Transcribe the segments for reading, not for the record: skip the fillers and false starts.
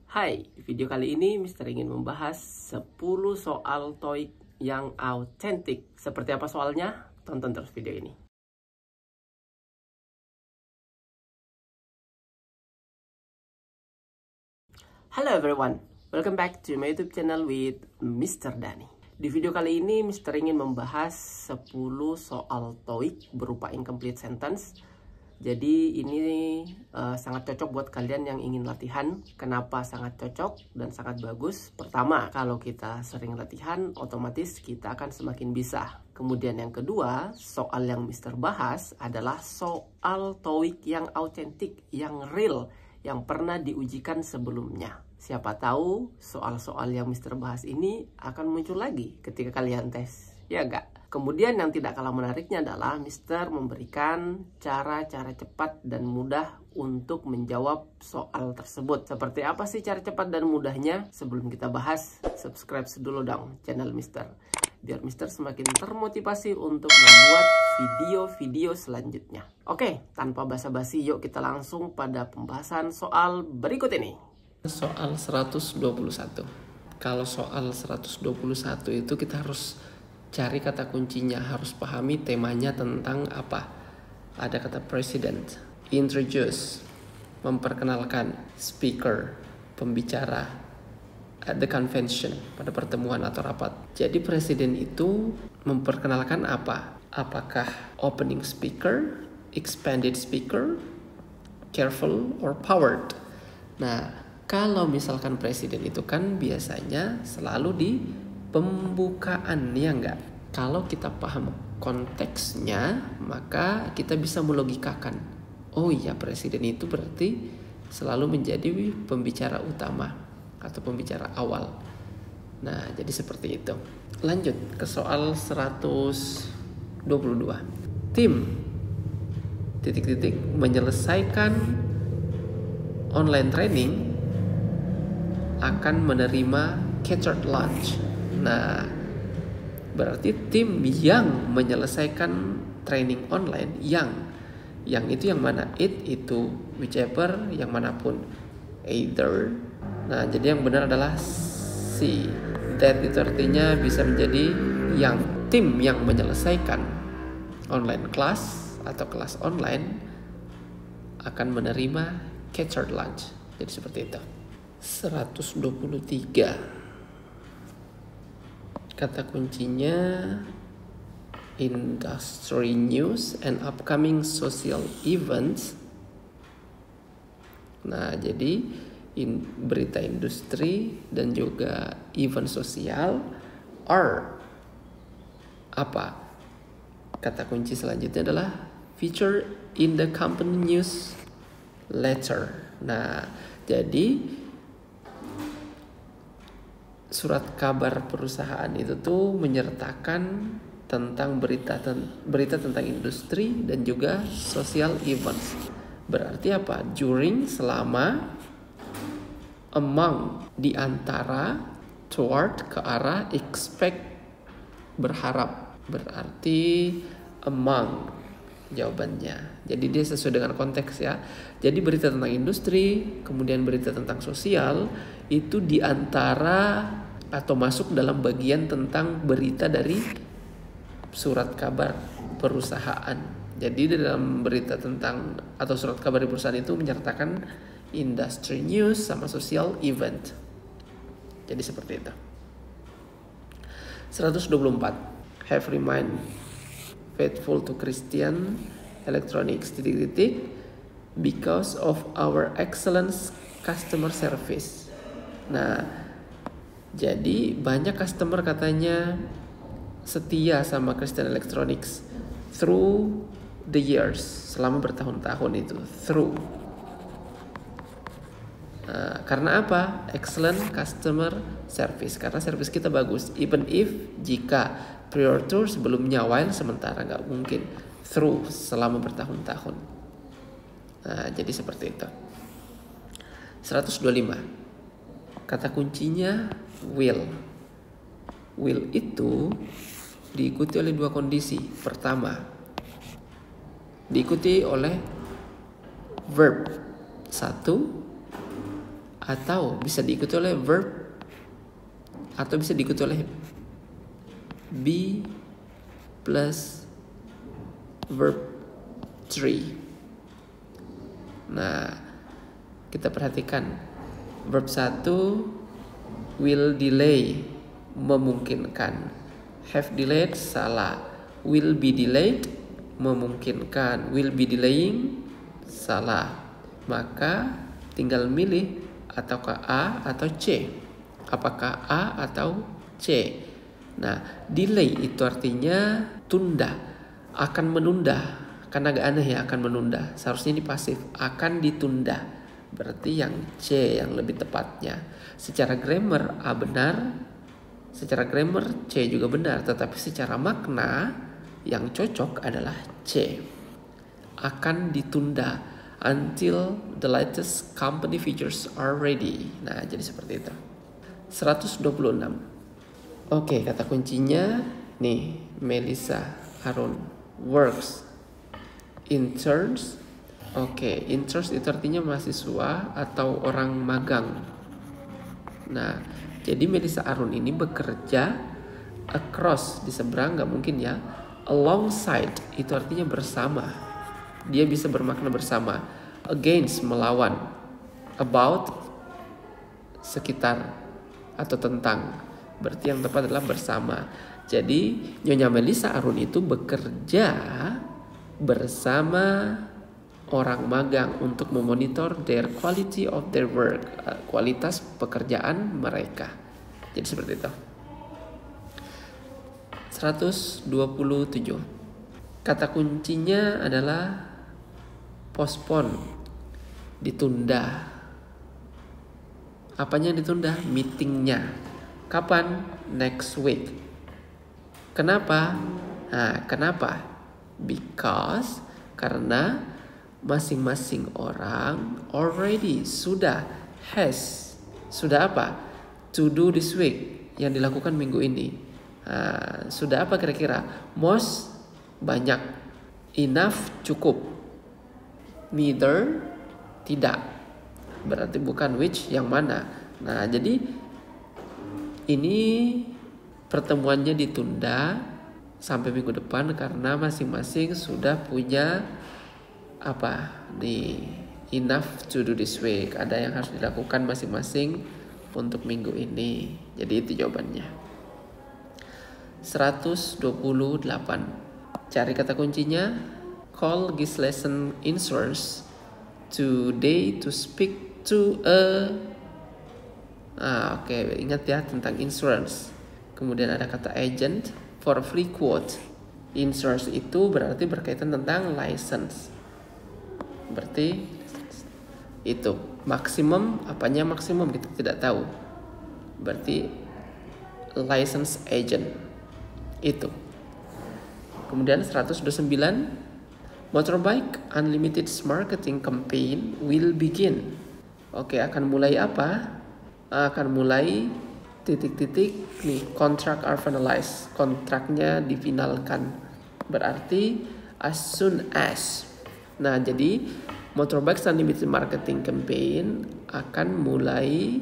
Hai, di video kali ini Mister ingin membahas 10 soal TOEIC yang autentik. Seperti apa soalnya? Tonton terus video ini. Hello everyone, welcome back to my YouTube channel with Mr. Dani. Di video kali ini Mister ingin membahas 10 soal TOEIC berupa incomplete sentence. Jadi ini sangat cocok buat kalian yang ingin latihan. Kenapa sangat cocok dan sangat bagus? Pertama, kalau kita sering latihan, otomatis kita akan semakin bisa. Kemudian yang kedua, soal yang Mister bahas adalah soal TOEIC yang autentik, yang real, yang pernah diujikan sebelumnya. Siapa tahu soal-soal yang Mister bahas ini akan muncul lagi ketika kalian tes, ya enggak? Kemudian yang tidak kalah menariknya adalah Mister memberikan cara-cara cepat dan mudah untuk menjawab soal tersebut. Seperti apa sih cara cepat dan mudahnya? Sebelum kita bahas, subscribe dulu dong channel Mister, biar Mister semakin termotivasi untuk membuat video-video selanjutnya. Oke, tanpa basa-basi yuk kita langsung pada pembahasan soal berikut ini. Soal 121. Kalau soal 121 itu kita harus cari kata kuncinya, harus pahami temanya tentang apa. Ada kata president, introduce, memperkenalkan, speaker, pembicara, at the convention, pada pertemuan atau rapat. Jadi presiden itu memperkenalkan apa? Apakah opening speaker, expanded speaker, careful, or powered? Nah, kalau misalkan presiden itu kan biasanya selalu di pembukaan, ya enggak? Kalau kita paham konteksnya, maka kita bisa melogikakan. Oh iya, presiden itu berarti selalu menjadi pembicara utama atau pembicara awal. Nah, jadi seperti itu. Lanjut ke soal 122. Tim menyelesaikan online training akan menerima catered lunch. Nah, berarti tim yang menyelesaikan training online, yang itu yang mana? It itu whichever, yang manapun, either. Nah, jadi yang benar adalah C. That itu artinya bisa menjadi yang. Tim yang menyelesaikan online class atau kelas online akan menerima catered lunch. Jadi seperti itu. 123. Kata kuncinya industry news and upcoming social events. Nah, jadi berita industri dan juga event sosial are apa? Kata kunci selanjutnya adalah feature in the company news letter. Nah, jadi surat kabar perusahaan itu tuh menyertakan tentang berita tentang industri dan juga social events. Berarti apa? During, selama, among, di antara, toward, ke arah, expect, berharap. Berarti among jawabannya. Jadi dia sesuai dengan konteks ya. Jadi berita tentang industri, kemudian berita tentang sosial, itu diantara atau masuk dalam bagian tentang berita dari surat kabar perusahaan. Jadi dalam berita tentang atau surat kabar di perusahaan itu menyertakan industry news sama social event. Jadi seperti itu. 124. Have remained faithful to Christian Electronics ... because of our excellent customer service. Nah, jadi banyak customer katanya setia sama Christian Electronics through the years, selama bertahun-tahun itu, through. Nah, karena apa? Excellent customer service, karena service kita bagus. Even if, jika, prior to, sebelumnya, while, sementara, nggak mungkin. Through, selama bertahun-tahun. Nah, jadi seperti itu. 125. Kata kuncinya will. Will itu diikuti oleh dua kondisi. Pertama, diikuti oleh verb. Satu, atau bisa diikuti oleh verb, atau bisa diikuti oleh be plus verb 3. Nah, kita perhatikan verb 1 will delay, memungkinkan. Have delayed, salah. Will be delayed, memungkinkan. Will be delaying, salah. Maka tinggal milih ataukah A atau C. Apakah A atau C? Nah, delay itu artinya tunda, akan menunda. Kan agak aneh ya, akan menunda. Seharusnya ini pasif, akan ditunda. Berarti yang C yang lebih tepatnya. Secara grammar A benar, secara grammar C juga benar, tetapi secara makna yang cocok adalah C. Akan ditunda until the latest company features are ready. Nah, jadi seperti itu. 126. Oke, kata kuncinya nih, Melissa Harun works interns. Oke, interns itu artinya mahasiswa atau orang magang. Nah, jadi Melissa Arun ini bekerja across, di seberang nggak mungkin ya. Alongside itu artinya bersama. Dia bisa bermakna bersama. Against, melawan. About, sekitar atau tentang. Berarti yang tepat adalah bersama. Jadi Nyonya Melissa Arun itu bekerja bersama orang magang untuk memonitor their quality of their work, kualitas pekerjaan mereka. Jadi seperti itu. 127. Kata kuncinya adalah postpone, ditunda. Apanya ditunda? Meetingnya. Kapan? Next week. Kenapa? Nah, kenapa? Because, karena masing-masing orang already sudah apa? To do this week, yang dilakukan minggu ini. Sudah apa kira-kira? Most, banyak. Enough, cukup. Neither, tidak. Berarti bukan which, yang mana. Nah, jadi ini pertemuannya ditunda sampai minggu depan karena masing-masing sudah punya enough to do this week. Ada yang harus dilakukan masing-masing untuk minggu ini. Jadi itu jawabannya. 128. Cari kata kuncinya. Call Gislason Insurance today to speak to a. Ingat ya tentang insurance. Kemudian ada kata agent for a free quote. Insurance itu berarti berkaitan tentang license. Berarti itu maksimum, apanya maksimum kita tidak tahu. Berarti license agent itu. Kemudian 129, motorbike unlimited marketing campaign will begin. Oke, akan mulai apa? Akan mulai contract are finalized. Kontraknya difinalkan. Berarti as soon as. Nah, jadi Motorbike Unlimited Marketing Campaign akan mulai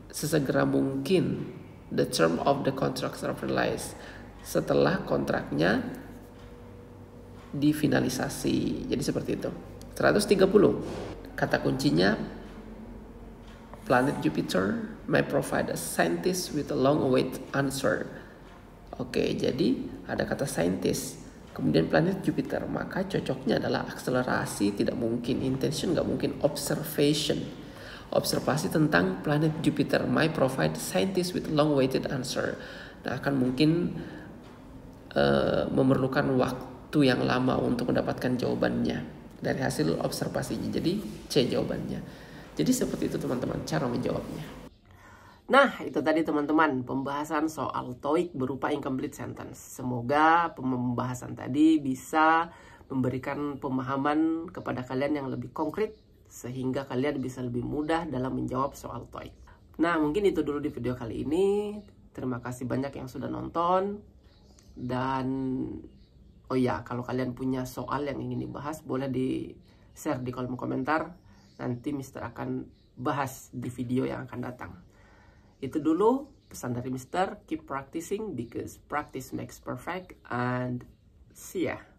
sesegera mungkin. The term of the contract are finalized. Setelah kontraknya difinalisasi. Jadi seperti itu. 130. Kata kuncinya, planet Jupiter may provide a scientist with a long-awaited answer. Oke, jadi ada kata scientist. Kemudian planet Jupiter, maka cocoknya adalah akselerasi tidak mungkin, intention nggak mungkin, observation. Observasi tentang planet Jupiter may provide scientists with long-awaited answer. Nah, akan mungkin memerlukan waktu yang lama untuk mendapatkan jawabannya dari hasil observasinya. Jadi C jawabannya. Jadi seperti itu teman-teman cara menjawabnya. Nah, itu tadi teman-teman pembahasan soal TOEIC berupa incomplete sentence. Semoga pembahasan tadi bisa memberikan pemahaman kepada kalian yang lebih konkret sehingga kalian bisa lebih mudah dalam menjawab soal TOEIC. Nah, mungkin itu dulu di video kali ini. Terima kasih banyak yang sudah nonton. Dan oh ya, kalau kalian punya soal yang ingin dibahas boleh di share di kolom komentar. Nanti Mister akan bahas di video yang akan datang. Itu dulu pesan dari Mister. Keep practicing because practice makes perfect, and see ya.